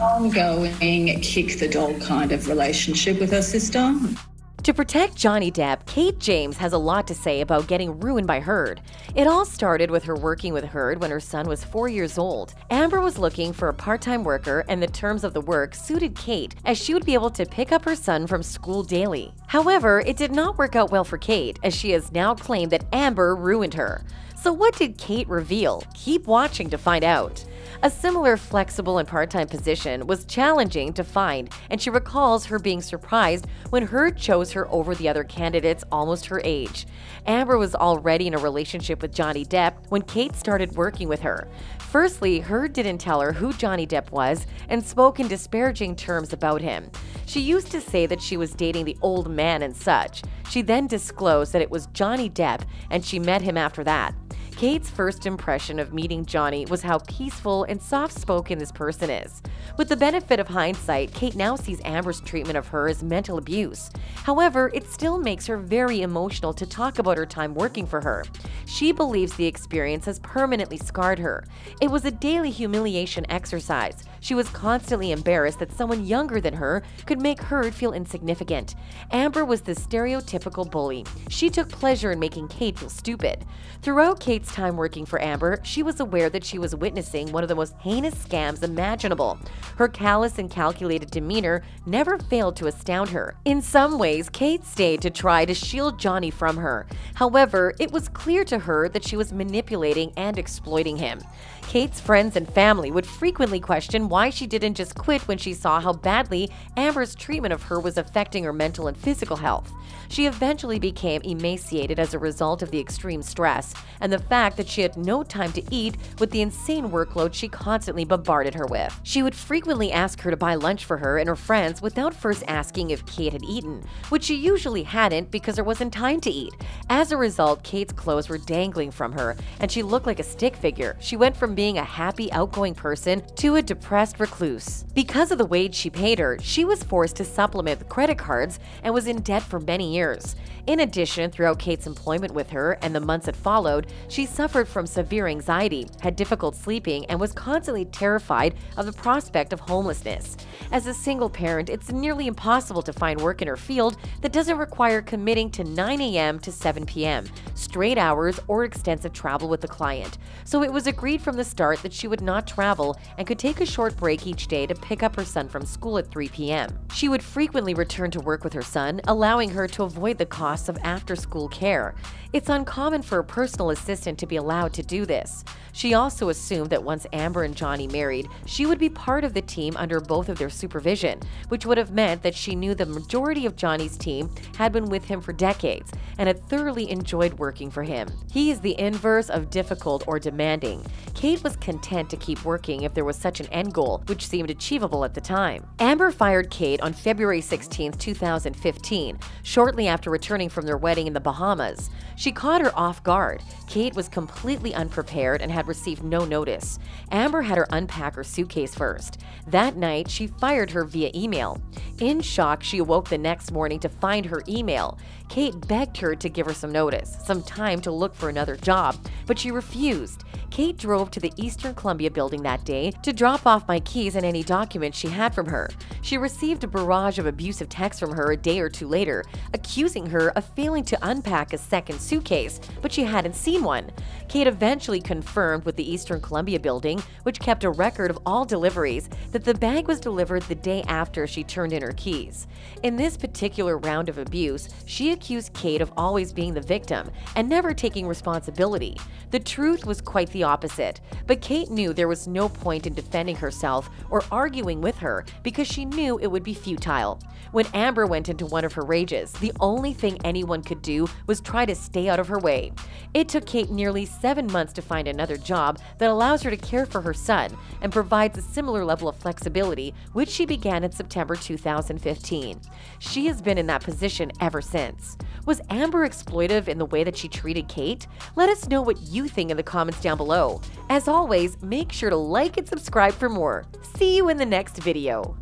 ongoing kick the dog kind of relationship with her sister. To protect Johnny Depp, Kate James has a lot to say about getting ruined by Heard. It all started with her working with Heard when her son was 4 years old. Amber was looking for a part-time worker, and the terms of the work suited Kate, as she would be able to pick up her son from school daily. However, it did not work out well for Kate, as she has now claimed that Amber ruined her. So what did Kate reveal? Keep watching to find out. A similar flexible and part-time position was challenging to find, and she recalls her being surprised when Heard chose her over the other candidates almost her age. Amber was already in a relationship with Johnny Depp when Kate started working with her. Firstly, Heard didn't tell her who Johnny Depp was and spoke in disparaging terms about him. She used to say that she was dating the old man and such. She then disclosed that it was Johnny Depp, and she met him after that. Kate's first impression of meeting Johnny was how peaceful and soft-spoken this person is. With the benefit of hindsight, Kate now sees Amber's treatment of her as mental abuse. However, it still makes her very emotional to talk about her time working for her. She believes the experience has permanently scarred her. It was a daily humiliation exercise. She was constantly embarrassed that someone younger than her could make her feel insignificant. Amber was the stereotypical bully. She took pleasure in making Kate feel stupid. Throughout Kate's time working for Amber, she was aware that she was witnessing one of the most heinous scams imaginable. Her callous and calculated demeanor never failed to astound her. In some ways, Kate stayed to try to shield Johnny from her. However, it was clear to her that she was manipulating and exploiting him. Kate's friends and family would frequently question why she didn't just quit when she saw how badly Amber's treatment of her was affecting her mental and physical health. She eventually became emaciated as a result of the extreme stress and the fact that she had no time to eat with the insane workload she constantly bombarded her with. She would frequently ask her to buy lunch for her and her friends without first asking if Kate had eaten, which she usually hadn't because there wasn't time to eat. As a result, Kate's clothes were dangling from her and she looked like a stick figure. She went from being a happy, outgoing person to a depressed recluse. Because of the wage she paid her, she was forced to supplement with credit cards and was in debt for many years. In addition, throughout Kate's employment with her and the months that followed, she suffered from severe anxiety, had difficult sleeping, and was constantly terrified of the prospect of homelessness. As a single parent, it's nearly impossible to find work in her field that doesn't require committing to 9 a.m. to 7 p.m., straight hours, or extensive travel with the client. So it was agreed from the start that she would not travel and could take a short break each day to pick up her son from school at 3 p.m. She would frequently return to work with her son, allowing her to avoid the costs of after-school care. It's uncommon for a personal assistant to be allowed to do this. She also assumed that once Amber and Johnny married, she would be part of the team under both of their supervision, which would have meant that she knew the majority of Johnny's team had been with him for decades and had thoroughly enjoyed working for him. He is the inverse of difficult or demanding. Kate was content to keep working if there was such an end goal, which seemed achievable at the time. Amber fired Kate on February 16, 2015, shortly after returning from their wedding in the Bahamas. She caught her off guard. Kate was completely unprepared and had received no notice. Amber had her unpack her suitcase first. That night, she fired her via email. In shock, she awoke the next morning to find her email. Kate begged her to give her some notice, some time to look for another job, but she refused. Kate drove to the Eastern Columbia building that day to drop off my keys and any documents she had from her. She received a barrage of abusive texts from her a day or two later, accusing her of failing to unpack a second suitcase, but she hadn't seen one. Kate eventually confirmed with the Eastern Columbia building, which kept a record of all deliveries, that the bag was delivered the day after she turned in her keys. In this particular round of abuse, she accused Kate of always being the victim and never taking responsibility. The truth was quite the opposite, but Kate knew there was no point in defending herself or arguing with her because she knew it would be futile. When Amber went into one of her rages, the only thing anyone could do was try to stay out of her way. It took Kate nearly 7 months to find another job that allows her to care for her son and provides a similar level of flexibility, which she began in September 2015. She has been in that position ever since. Was Amber exploitive in the way that she treated Kate? Let us know what you think in the comments down below. As always, make sure to like and subscribe for more. See you in the next video.